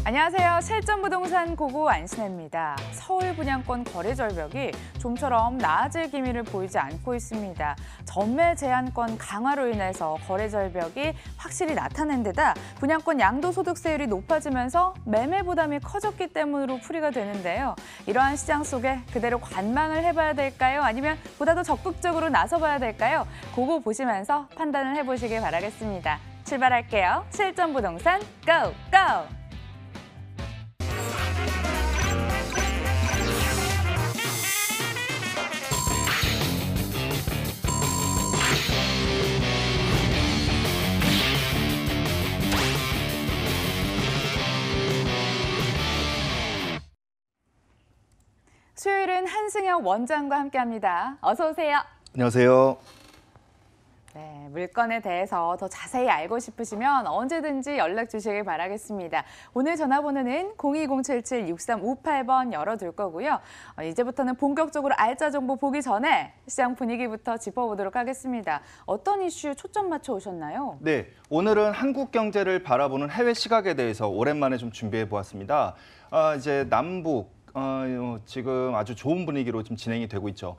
안녕하세요. 실전부동산 고고 안신혜입니다. 서울 분양권 거래 절벽이 좀처럼 나아질 기미를 보이지 않고 있습니다. 전매 제한권 강화로 인해서 거래 절벽이 확실히 나타낸 데다 분양권 양도소득세율이 높아지면서 매매 부담이 커졌기 때문으로 풀이가 되는데요. 이러한 시장 속에 그대로 관망을 해봐야 될까요? 아니면 보다 더 적극적으로 나서봐야 될까요? 고고 보시면서 판단을 해보시길 바라겠습니다. 출발할게요. 실전부동산 고! 고! 수요일은 한승혁 원장과 함께합니다. 어서 오세요. 안녕하세요. 네, 물건에 대해서 더 자세히 알고 싶으시면 언제든지 연락 주시길 바라겠습니다. 오늘 전화번호는 02077-6358번 열어둘 거고요. 이제부터는 본격적으로 알짜 정보 보기 전에 시장 분위기부터 짚어보도록 하겠습니다. 어떤 이슈 초점 맞춰 오셨나요? 네, 오늘은 한국 경제를 바라보는 해외 시각에 대해서 오랜만에 좀 준비해 보았습니다. 이제 남북 지금 아주 좋은 분위기로 좀 진행이 되고 있죠.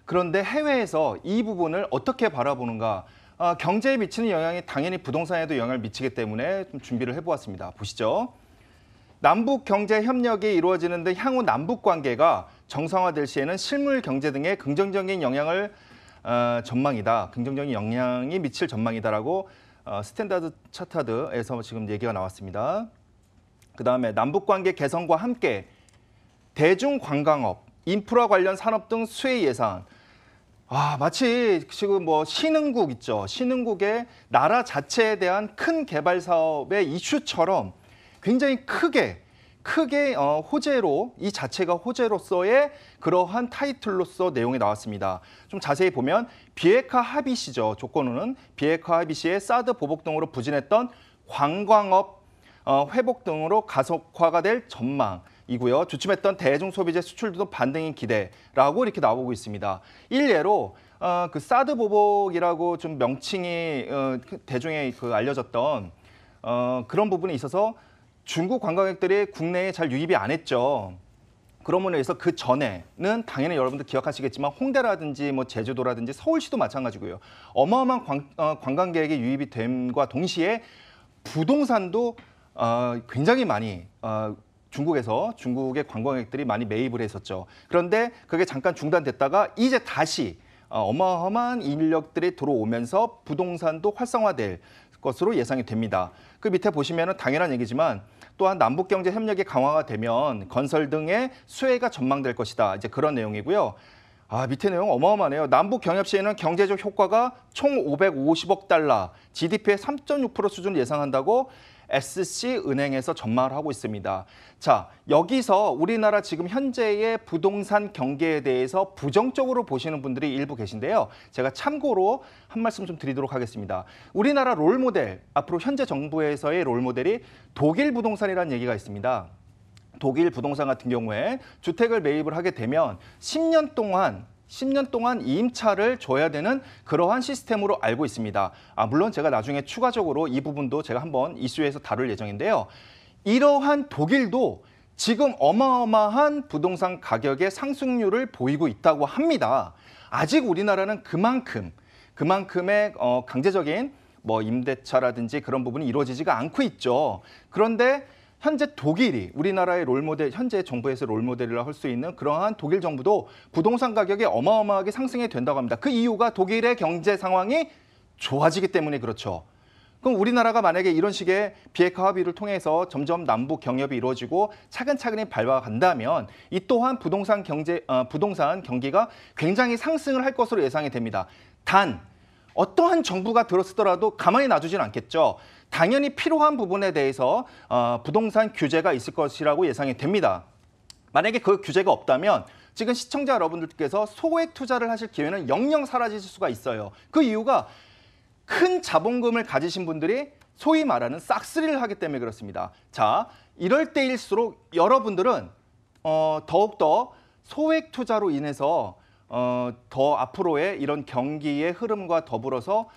그런데 해외에서 이 부분을 어떻게 바라보는가? 경제에 미치는 영향이 당연히 부동산에도 영향을 미치기 때문에 좀 준비를 해보았습니다. 보시죠. 남북 경제 협력이 이루어지는데 향후 남북 관계가 정상화될 시에는 실물 경제 등의 긍정적인 영향을 전망이다. 긍정적인 영향이 미칠 전망이다라고 스탠다드 차타드에서 지금 얘기가 나왔습니다. 그다음에 남북 관계 개선과 함께 대중관광업, 인프라 관련 산업 등 수혜 예산. 마치 지금 신흥국 있죠. 신흥국의 나라 자체에 대한 큰 개발 사업의 이슈처럼 굉장히 크게 호재로 이 자체가 호재로서의 그러한 타이틀로서 내용이 나왔습니다. 좀 자세히 보면 비핵화 합의시죠. 조건은 비핵화 합의시에 사드 보복 등으로 부진했던 관광업 회복 등으로 가속화가 될 전망. 이고요. 주춤했던 대중 소비재 수출도 반등인 기대라고 이렇게 나오고 있습니다. 일례로 그 사드 보복이라고 좀 명칭이 대중에 알려졌던 그런 부분이 있어서 중국 관광객들이 국내에 잘 유입이 안 했죠. 그러므로 해서 그 전에는 당연히 여러분들 기억하시겠지만 홍대라든지 제주도라든지 서울시도 마찬가지고요. 어마어마한 관광객이 유입이 됨과 동시에 부동산도 굉장히 많이 중국의 관광객들이 많이 매입을 했었죠. 그런데 그게 잠깐 중단됐다가 이제 다시 어마어마한 인력들이 들어오면서 부동산도 활성화될 것으로 예상이 됩니다. 그 밑에 보시면 당연한 얘기지만 또한 남북 경제 협력이 강화가 되면 건설 등의 수혜가 전망될 것이다. 이제 그런 내용이고요. 밑에 내용 어마어마하네요. 남북 경협 시에는 경제적 효과가 총 550억 달러, GDP의 3.6% 수준을 예상한다고 SC은행에서 전망을 하고 있습니다. 자, 여기서 우리나라 지금 현재의 부동산 경기에 대해서 부정적으로 보시는 분들이 일부 계신데요. 제가 참고로 한 말씀 좀 드리도록 하겠습니다. 우리나라 롤모델, 앞으로 현재 정부에서의 롤모델이 독일 부동산이라는 얘기가 있습니다. 독일 부동산 같은 경우에 주택을 매입을 하게 되면 10년 동안 임차를 줘야 되는 그러한 시스템으로 알고 있습니다. 물론 제가 나중에 추가적으로 이 부분도 제가 한번 이슈에서 다룰 예정인데요. 이러한 독일도 지금 어마어마한 부동산 가격의 상승률을 보이고 있다고 합니다. 아직 우리나라는 그만큼의 강제적인 임대차라든지 그런 부분이 이루어지지가 않고 있죠. 그런데 현재 독일이 우리나라의 롤모델, 현재 정부에서 롤모델이라 할 수 있는 그러한 독일 정부도 부동산 가격이 어마어마하게 상승이 된다고 합니다. 그 이유가 독일의 경제 상황이 좋아지기 때문에 그렇죠. 그럼 우리나라가 만약에 이런 식의 비핵화 합의를 통해서 점점 남북 경협이 이루어지고 차근차근히 밟아간다면 이 또한 부동산 경기가 굉장히 상승을 할 것으로 예상이 됩니다. 단 어떠한 정부가 들어서더라도 가만히 놔두지는 않겠죠. 당연히 필요한 부분에 대해서 부동산 규제가 있을 것이라고 예상이 됩니다. 만약에 그 규제가 없다면 지금 시청자 여러분들께서 소액 투자를 하실 기회는 영영 사라질 수가 있어요. 그 이유가 큰 자본금을 가지신 분들이 소위 말하는 싹쓸이를 하기 때문에 그렇습니다. 자, 이럴 때일수록 여러분들은 더욱더 소액 투자로 인해서 더 앞으로의 이런 경기의 흐름과 더불어서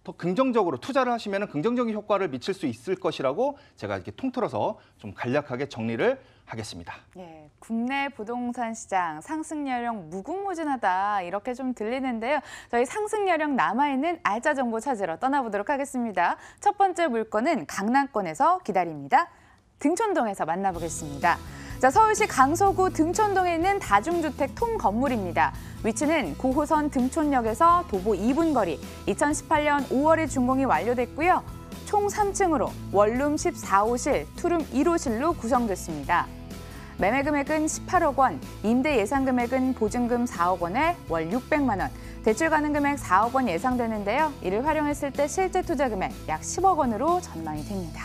더 긍정적으로 투자를 하시면 긍정적인 효과를 미칠 수 있을 것이라고 제가 이렇게 통틀어서 좀 간략하게 정리를 하겠습니다. 예, 국내 부동산 시장 상승 여력 무궁무진하다 이렇게 좀 들리는데요. 저희 상승 여력 남아있는 알짜 정보 찾으러 떠나보도록 하겠습니다. 첫 번째 물건은 강남권에서 기다립니다. 등촌동에서 만나보겠습니다. 자, 서울시 강서구 등촌동에 있는 다중주택 통 건물입니다. 위치는 9호선 등촌역에서 도보 2분 거리, 2018년 5월에 준공이 완료됐고요. 총 3층으로 원룸 14호실, 투룸 1호실로 구성됐습니다. 매매 금액은 18억 원, 임대 예상 금액은 보증금 4억 원에 월 600만 원, 대출 가능 금액 4억 원 예상되는데요. 이를 활용했을 때 실제 투자 금액 약 10억 원으로 전망이 됩니다.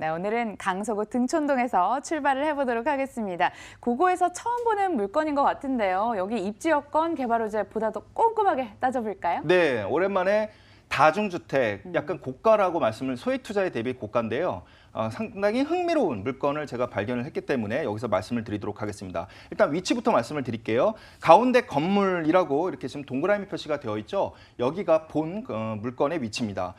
네, 오늘은 강서구 등촌동에서 출발을 해보도록 하겠습니다. 고고에서 처음 보는 물건인 것 같은데요. 여기 입지 여건, 개발 호재 보다 더 꼼꼼하게 따져볼까요? 네, 오랜만에 다중주택, 약간 고가라고 말씀을 소액 투자에 대비 고가인데요. 상당히 흥미로운 물건을 제가 발견을 했기 때문에 여기서 말씀을 드리도록 하겠습니다. 일단 위치부터 말씀을 드릴게요. 가운데 건물이라고 이렇게 지금 동그라미 표시가 되어 있죠. 여기가 본 물건의 위치입니다.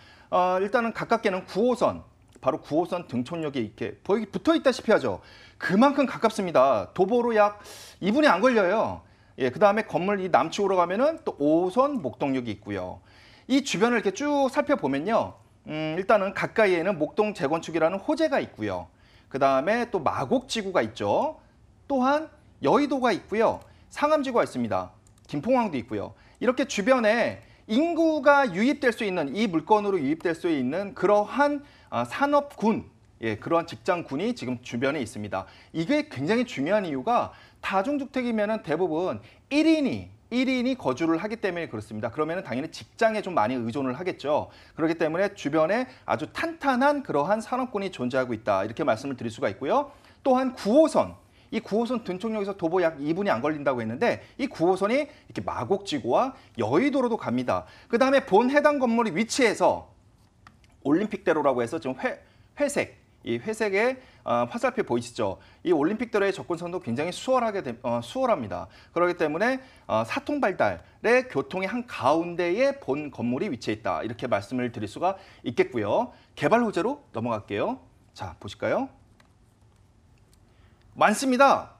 일단은 가깝게는 9호선, 바로 9호선 등촌역에 이렇게 붙어 있다시피 하죠. 그만큼 가깝습니다. 도보로 약 2분이 안 걸려요. 예, 그다음에 건물 이 남측으로 가면은 또 5호선 목동역이 있고요. 이 주변을 이렇게 쭉 살펴보면요. 일단은 가까이에는 목동 재건축이라는 호재가 있고요. 그다음에 또 마곡지구가 있죠. 또한 여의도가 있고요. 상암지구가 있습니다. 김포항도 있고요. 이렇게 주변에 인구가 유입될 수 있는, 이 물건으로 유입될 수 있는 그러한 산업군, 예, 그러한 직장군이 지금 주변에 있습니다. 이게 굉장히 중요한 이유가 다중주택이면 대부분 1인이 거주를 하기 때문에 그렇습니다. 그러면 당연히 직장에 좀 많이 의존을 하겠죠. 그렇기 때문에 주변에 아주 탄탄한 그러한 산업군이 존재하고 있다. 이렇게 말씀을 드릴 수가 있고요. 또한 9호선. 이 9호선 등촌역에서 도보 약 2분이 안 걸린다고 했는데 이 9호선이 이렇게 마곡지구와 여의도로도 갑니다. 그다음에 본 해당 건물의 위치에서 올림픽대로라고 해서 지금 회색, 이 회색의 화살표 보이시죠? 이 올림픽대로의 접근선도 굉장히 수월합니다. 그렇기 때문에 사통발달의 교통의 한 가운데에 본 건물이 위치해 있다. 이렇게 말씀을 드릴 수가 있겠고요. 개발 호재로 넘어갈게요. 자, 보실까요? 많습니다.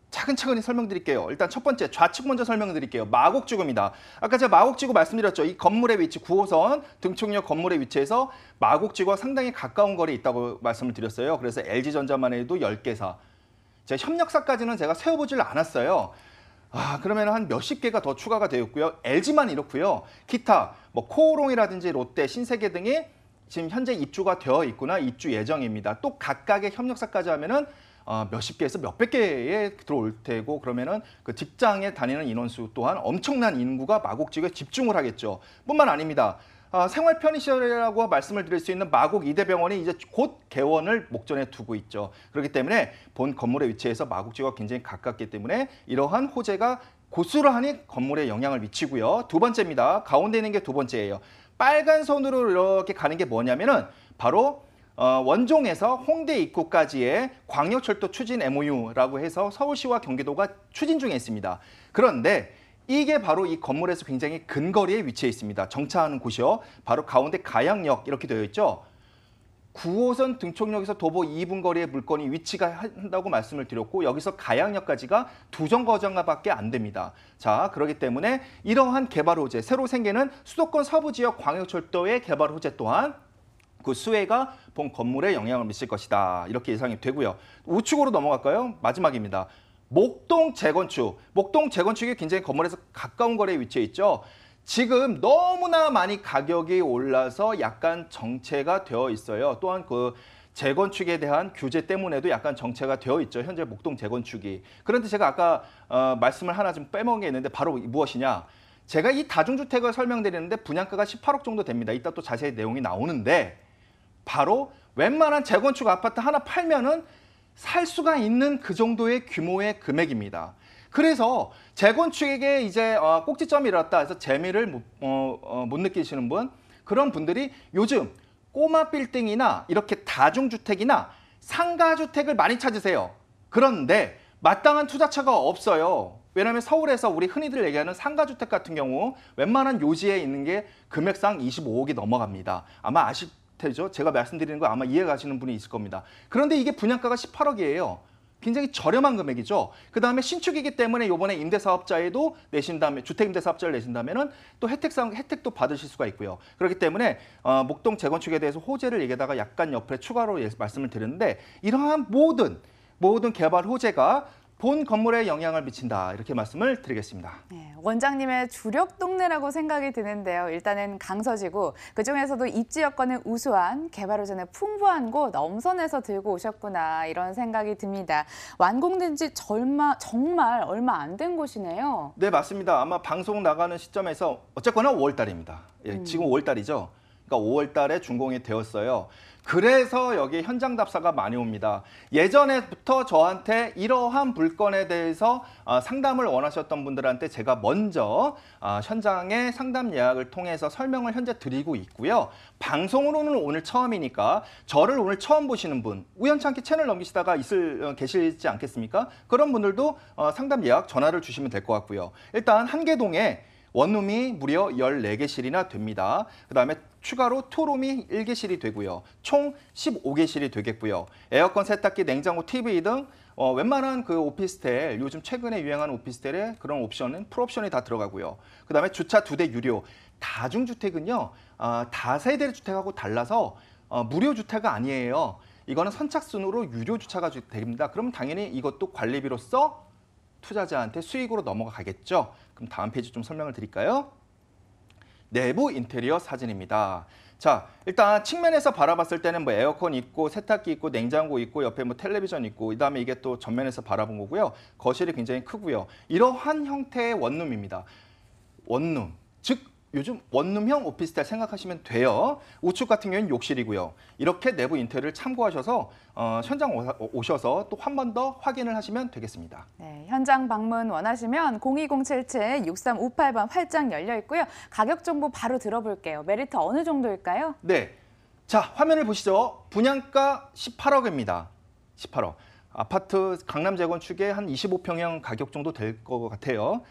차근차근히 설명드릴게요. 일단 첫 번째 좌측 먼저 설명드릴게요. 마곡지구입니다. 아까 제가 마곡지구 말씀드렸죠. 이 건물의 위치 9호선 등촌역 건물의 위치에서 마곡지구와 상당히 가까운 거리에 있다고 말씀을 드렸어요. 그래서 LG전자만 해도 10개사. 제가 협력사까지는 제가 세워보질 않았어요. 그러면 한 몇십 개가 더 추가가 되었고요. LG만 이렇고요. 기타 뭐 코오롱이라든지 롯데, 신세계 등이 지금 현재 입주가 되어 있거나 입주 예정입니다. 또 각각의 협력사까지 하면은 몇십 개에서 몇백 개에 들어올 테고 그러면은 그 직장에 다니는 인원수 또한 엄청난 인구가 마곡지구에 집중을 하겠죠. 뿐만 아닙니다. 생활 편의시설이라고 말씀을 드릴 수 있는 마곡 이대병원이 이제 곧 개원을 목전에 두고 있죠. 그렇기 때문에 본 건물의 위치에서 마곡지구가 굉장히 가깝기 때문에 이러한 호재가 고스란히 건물에 영향을 미치고요. 두 번째입니다. 가운데 있는 게 두 번째예요. 빨간 선으로 이렇게 가는 게 뭐냐면은 바로 원종에서 홍대 입구까지의 광역철도 추진 MOU라고 해서 서울시와 경기도가 추진 중에 있습니다. 그런데 이게 바로 이 건물에서 굉장히 근거리에 위치해 있습니다. 정차하는 곳이요. 바로 가운데 가양역 이렇게 되어 있죠. 9호선 등촌역에서 도보 2분 거리의 물건이 위치가 한다고 말씀을 드렸고 여기서 가양역까지가 2정거장밖에 안 됩니다. 자, 그렇기 때문에 이러한 개발 호재, 새로 생기는 수도권 서부 지역 광역철도의 개발 호재 또한 그 수혜가 본 건물에 영향을 미칠 것이다. 이렇게 예상이 되고요. 우측으로 넘어갈까요? 마지막입니다. 목동 재건축. 목동 재건축이 굉장히 건물에서 가까운 거리에 위치해 있죠. 지금 너무나 많이 가격이 올라서 약간 정체가 되어 있어요. 또한 그 재건축에 대한 규제 때문에도 약간 정체가 되어 있죠. 현재 목동 재건축이. 그런데 제가 아까 말씀을 하나 좀 빼먹은 게 있는데 바로 무엇이냐. 제가 이 다중주택을 설명드리는데 분양가가 18억 정도 됩니다. 이따 또 자세히 내용이 나오는데 바로 웬만한 재건축 아파트 하나 팔면은 살 수가 있는 그 정도의 규모의 금액입니다. 그래서 재건축에게 이제 꼭지점이 일어났다 해서 재미를 못 느끼시는 분, 그런 분들이 요즘 꼬마 빌딩이나 이렇게 다중주택이나 상가주택을 많이 찾으세요. 그런데 마땅한 투자처가 없어요. 왜냐하면 서울에서 우리 흔히들 얘기하는 상가주택 같은 경우 웬만한 요지에 있는 게 금액상 25억이 넘어갑니다. 아마 아실 테죠? 제가 말씀드리는 거 아마 이해 가시는 분이 있을 겁니다. 그런데 이게 분양가가 18억이에요. 굉장히 저렴한 금액이죠. 그다음에 신축이기 때문에 이번에 임대사업자에도 내신다면 주택임대사업자를 내신다면은 또 혜택도 받으실 수가 있고요. 그렇기 때문에 목동 재건축에 대해서 호재를 얘기하다가 약간 옆에 추가로 말씀을 드렸는데 이러한 모든 개발 호재가 본 건물에 영향을 미친다 이렇게 말씀을 드리겠습니다. 네, 원장님의 주력 동네라고 생각이 드는데요. 일단은 강서지구, 그중에서도 입지 여건은 우수한 개발 호재는 풍부한 곳 엄선해서 들고 오셨구나 이런 생각이 듭니다. 완공된 지 정말 얼마 안 된 곳이네요. 네, 맞습니다. 아마 방송 나가는 시점에서 어쨌거나 5월 달입니다. 예, 지금 5월 달이죠. 그러니까 5월 달에 준공이 되었어요. 그래서 여기 현장 답사가 많이 옵니다. 예전에부터 저한테 이러한 물건에 대해서 상담을 원하셨던 분들한테 제가 먼저 현장의 상담 예약을 통해서 설명을 현재 드리고 있고요. 방송으로는 오늘 처음이니까 저를 오늘 처음 보시는 분, 우연찮게 채널 넘기시다가 계시지 않겠습니까? 그런 분들도 상담 예약 전화를 주시면 될 것 같고요. 일단 한계동에 원룸이 무려 14개실이나 됩니다. 그다음에 추가로 투룸이 1개실이 되고요. 총 15개실이 되겠고요. 에어컨, 세탁기, 냉장고, TV 등 웬만한 그 오피스텔, 요즘 최근에 유행하는 오피스텔의 그런 옵션은 풀옵션이 다 들어가고요. 그다음에 주차 2대 유료. 다중주택은요. 다세대 주택하고 달라서 무료 주택가 아니에요. 이거는 선착순으로 유료 주차가 됩니다. 그럼 당연히 이것도 관리비로서 투자자한테 수익으로 넘어가겠죠. 그럼 다음 페이지 좀 설명을 드릴까요? 내부 인테리어 사진입니다. 자, 일단 측면에서 바라봤을 때는 뭐 에어컨 있고 세탁기 있고 냉장고 있고 옆에 뭐 텔레비전 있고 그다음에 이게 또 전면에서 바라본 거고요. 거실이 굉장히 크고요. 이러한 형태의 원룸입니다. 원룸, 즉 요즘 원룸형 오피스텔 생각하시면 돼요. 우측 같은 경우는 욕실이고요. 이렇게 내부 인테리어를 참고하셔서 현장 오셔서 또 한 번 더 확인을 하시면 되겠습니다. 네, 현장 방문 원하시면 02077-6358번 활짝 열려 있고요. 가격 정보 바로 들어볼게요. 메리트 어느 정도일까요? 네, 자 화면을 보시죠. 분양가 18억입니다. 18억. 아파트 강남 재건축의 한 25평형 가격 정도 될 것 같아요.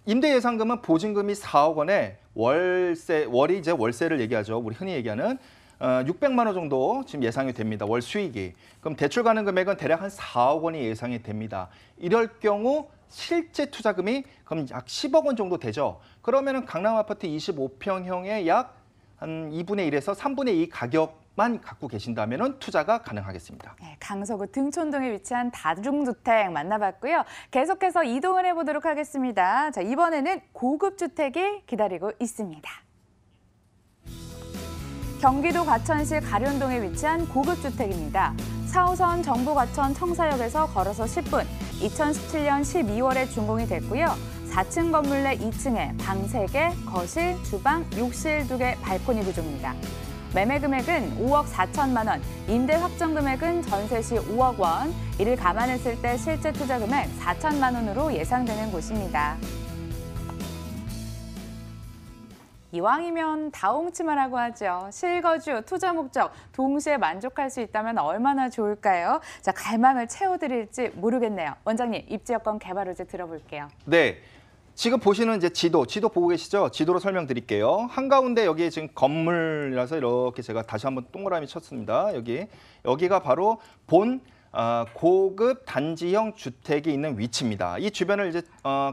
임대 예상금은 보증금이 4억 원에 월이 이제 월세를 얘기하죠. 우리 흔히 얘기하는 600만 원 정도 지금 예상이 됩니다. 월 수익이. 그럼 대출 가능 금액은 대략 한 4억 원이 예상이 됩니다. 이럴 경우 실제 투자금이 그럼 약 10억 원 정도 되죠. 그러면은 강남 아파트 25평형의 약 한 2분의 1에서 3분의 2 가격만 갖고 계신다면은 투자가 가능하겠습니다. 네, 강서구 등촌동에 위치한 다중주택 만나봤고요. 계속해서 이동을 해보도록 하겠습니다. 자, 이번에는 고급 주택이 기다리고 있습니다. 경기도 과천시 가련동에 위치한 고급 주택입니다. 4호선 정부과천 청사역에서 걸어서 10분, 2017년 12월에 준공이 됐고요. 4층 건물 내 2층에 방 3개, 거실, 주방, 욕실 2개, 발코니 구조입니다. 매매 금액은 5억 4천만 원, 임대 확정 금액은 전세 시 5억 원, 이를 감안했을 때 실제 투자 금액 4천만 원으로 예상되는 곳입니다. 이왕이면 다홍치마라고 하죠. 실거주, 투자 목적 동시에 만족할 수 있다면 얼마나 좋을까요? 자, 갈망을 채워드릴지 모르겠네요. 원장님, 입지 여건 개발 호재 들어볼게요. 네. 지금 보시는 이제 지도 보고 계시죠? 지도로 설명드릴게요. 한가운데 여기 지금 건물이라서 이렇게 제가 다시 한번 동그라미 쳤습니다. 여기가 바로 본 고급 단지형 주택이 있는 위치입니다. 이 주변을 이제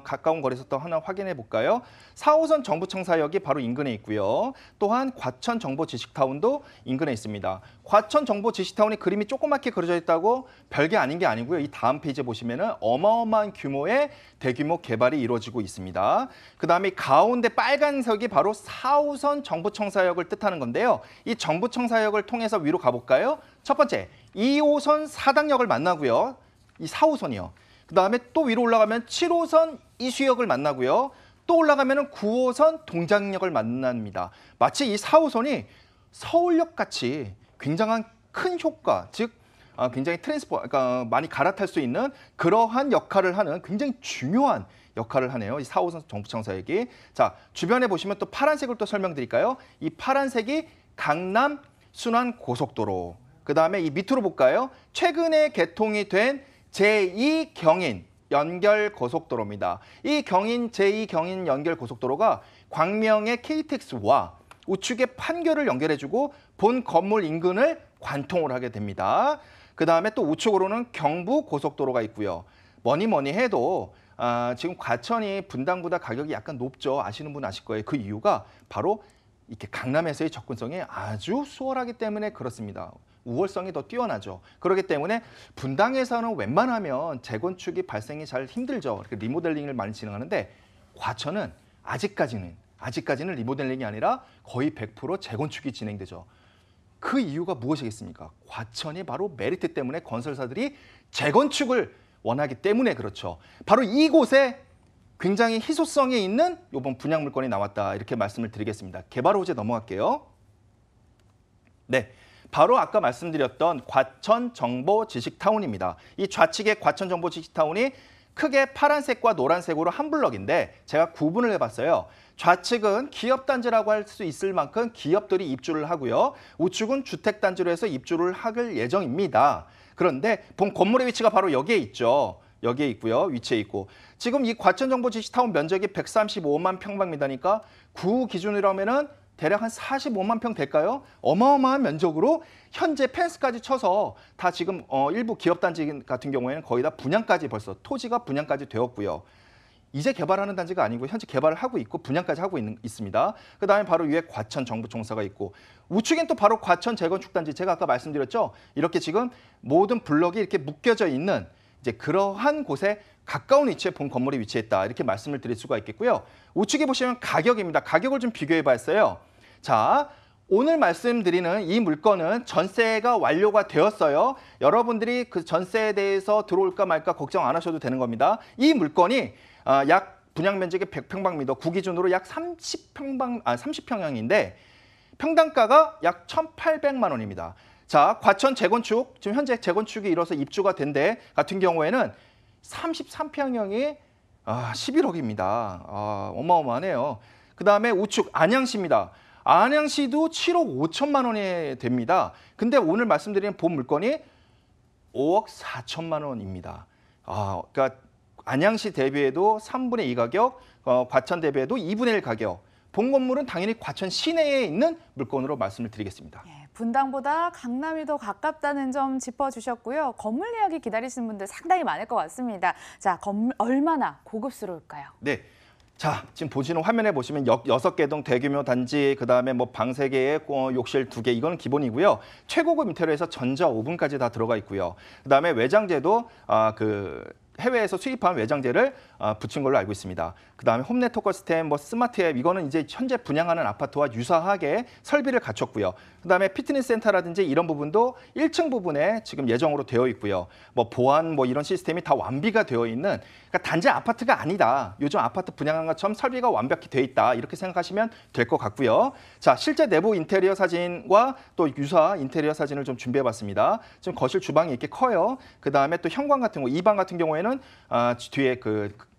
가까운 거리에서 또 하나 확인해 볼까요? 4호선 정부청사역이 바로 인근에 있고요. 또한 과천 정보지식타운도 인근에 있습니다. 과천 정보지식타운이 그림이 조그맣게 그려져 있다고 별게 아닌 게 아니고요. 이 다음 페이지에 보시면은 어마어마한 규모의 대규모 개발이 이루어지고 있습니다. 그다음에 가운데 빨간색이 바로 4호선 정부청사역을 뜻하는 건데요. 이 정부청사역을 통해서 위로 가볼까요? 첫 번째, 2호선 사당역을 만나고요. 이 4호선이요. 그다음에 또 위로 올라가면 7호선 이수역을 만나고요. 또 올라가면 9호선 동작역을 만납니다. 마치 이 4호선이 서울역 같이 굉장한 큰 효과, 즉 굉장히 그러니까 많이 갈아탈 수 있는 그러한 역할을 하는 굉장히 중요한 역할을 하네요. 이 4호선 정부청사역이. 자, 주변에 보시면 또 파란색을 또 설명드릴까요? 이 파란색이 강남 순환 고속도로. 그다음에 이 밑으로 볼까요? 최근에 개통이 된 제2경인. 연결 고속도로입니다. 이 제2경인 연결 고속도로가 광명의 KTX와 우측의 판교를 연결해주고 본 건물 인근을 관통을 하게 됩니다. 그 다음에 또 우측으로는 경부 고속도로가 있고요. 뭐니 해도 지금 과천이 분당보다 가격이 약간 높죠. 아시는 분 아실 거예요. 그 이유가 바로 이렇게 강남에서의 접근성이 아주 수월하기 때문에 그렇습니다. 우월성이 더 뛰어나죠. 그렇기 때문에 분당에서는 웬만하면 재건축이 발생이 잘 힘들죠. 리모델링을 많이 진행하는데 과천은 아직까지는 리모델링이 아니라 거의 100% 재건축이 진행되죠. 그 이유가 무엇이겠습니까? 과천이 바로 메리트 때문에 건설사들이 재건축을 원하기 때문에 그렇죠. 바로 이곳에 굉장히 희소성이 있는 이번 분양 물건이 나왔다 이렇게 말씀을 드리겠습니다. 개발 호재 넘어갈게요. 네, 바로 아까 말씀드렸던 과천정보지식타운입니다. 이 좌측의 과천정보지식타운이 크게 파란색과 노란색으로 한 블럭인데 제가 구분을 해봤어요. 좌측은 기업단지라고 할 수 있을 만큼 기업들이 입주를 하고요. 우측은 주택단지로 해서 입주를 할 예정입니다. 그런데 본 건물의 위치가 바로 여기에 있죠. 여기에 있고요. 위치에 있고. 지금 이 과천정보지식타운 면적이 135만 평방미터니까 구 기준이라면은 대략 한 45만 평 될까요? 어마어마한 면적으로 현재 펜스까지 쳐서 다 지금 일부 기업단지 같은 경우에는 거의 다 분양까지 벌써 토지가 분양까지 되었고요. 이제 개발하는 단지가 아니고 현재 개발을 하고 있고 분양까지 하고 있습니다. 그다음에 바로 위에 과천정부청사가 있고 우측엔 또 바로 과천 재건축단지 제가 아까 말씀드렸죠. 이렇게 지금 모든 블럭이 이렇게 묶여져 있는 이제 그러한 곳에 가까운 위치에 본 건물이 위치했다 이렇게 말씀을 드릴 수가 있겠고요. 우측에 보시면 가격입니다. 가격을 좀 비교해 봤어요. 자, 오늘 말씀드리는 이 물건은 전세가 완료가 되었어요. 여러분들이 그 전세에 대해서 들어올까 말까 걱정 안 하셔도 되는 겁니다. 이 물건이 약 분양 면적이 100평방미터, 구 기준으로 약 30평형인데 평당가가 약 1,800만 원입니다. 자, 과천 재건축, 지금 현재 재건축이 이뤄서 입주가 된 데 같은 경우에는 33평형이 11억입니다. 어마어마하네요. 그다음에 우측 안양시입니다. 안양시도 7억 5천만 원이 됩니다. 근데 오늘 말씀드리는 본 물건이 5억 4천만 원입니다. 그러니까 안양시 대비해도 3분의 2 가격, 과천 대비해도 2분의 1 가격. 본 건물은 당연히 과천 시내에 있는 물건으로 말씀을 드리겠습니다. 예, 분당보다 강남이 더 가깝다는 점 짚어주셨고요. 건물 이야기 기다리시는 분들 상당히 많을 것 같습니다. 자, 건물 얼마나 고급스러울까요? 네. 자, 지금 보시는 화면에 보시면 6개 동 대규모 단지, 그다음에 뭐 방 3개에 욕실 2개, 이건 기본이고요. 최고급 인테리어에서 전자 오븐까지 다 들어가 있고요. 그다음에 외장재도 해외에서 수입한 외장재를 붙인 걸로 알고 있습니다. 그다음에 홈네트워크 시스템, 스마트 앱, 이거는 이제 현재 분양하는 아파트와 유사하게 설비를 갖췄고요. 그다음에 피트니스 센터라든지 이런 부분도 1층 부분에 지금 예정으로 되어 있고요. 보안 이런 시스템이 다 완비가 되어 있는, 그러니까 단지 아파트가 아니다. 요즘 아파트 분양한 것처럼 설비가 완벽히 되어 있다. 이렇게 생각하시면 될 것 같고요. 자, 실제 내부 인테리어 사진과 또 유사 인테리어 사진을 좀 준비해봤습니다. 지금 거실 주방이 이렇게 커요. 그다음에 또 현관 같은 거, 이 방 같은 경우에는 뒤에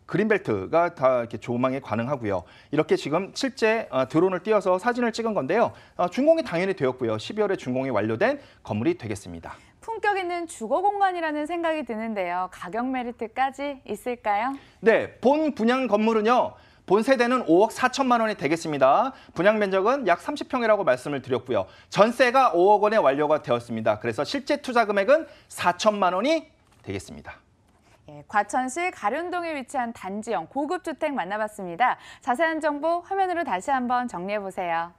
그린벨트가 다 이렇게 조망이 가능하고요. 이렇게 지금 실제 드론을 띄워서 사진을 찍은 건데요. 준공이 당연히 되었고요. 12월에 준공이 완료된 건물이 되겠습니다. 품격 있는 주거 공간이라는 생각이 드는데요. 가격 메리트까지 있을까요? 네, 본 분양 건물은요. 본 세대는 5억 4천만 원이 되겠습니다. 분양 면적은 약 30평이라고 말씀을 드렸고요. 전세가 5억 원에 완료가 되었습니다. 그래서 실제 투자 금액은 4천만 원이 되겠습니다. 예, 과천시 가륜동에 위치한 단지형 고급 주택 만나봤습니다. 자세한 정보 화면으로 다시 한번 정리해 보세요.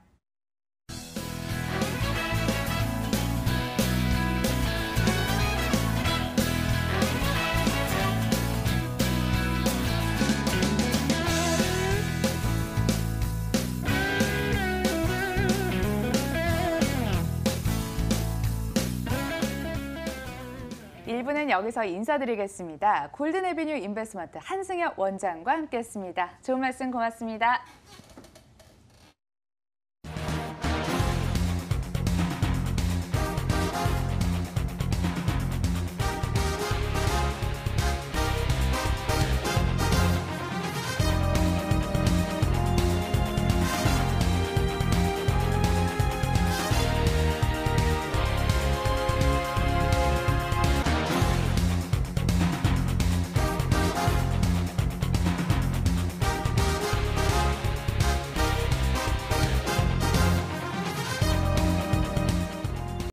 일부는 여기서 인사드리겠습니다. 골든에비뉴 인베스트먼트 한승혁 원장과 함께했습니다. 좋은 말씀 고맙습니다.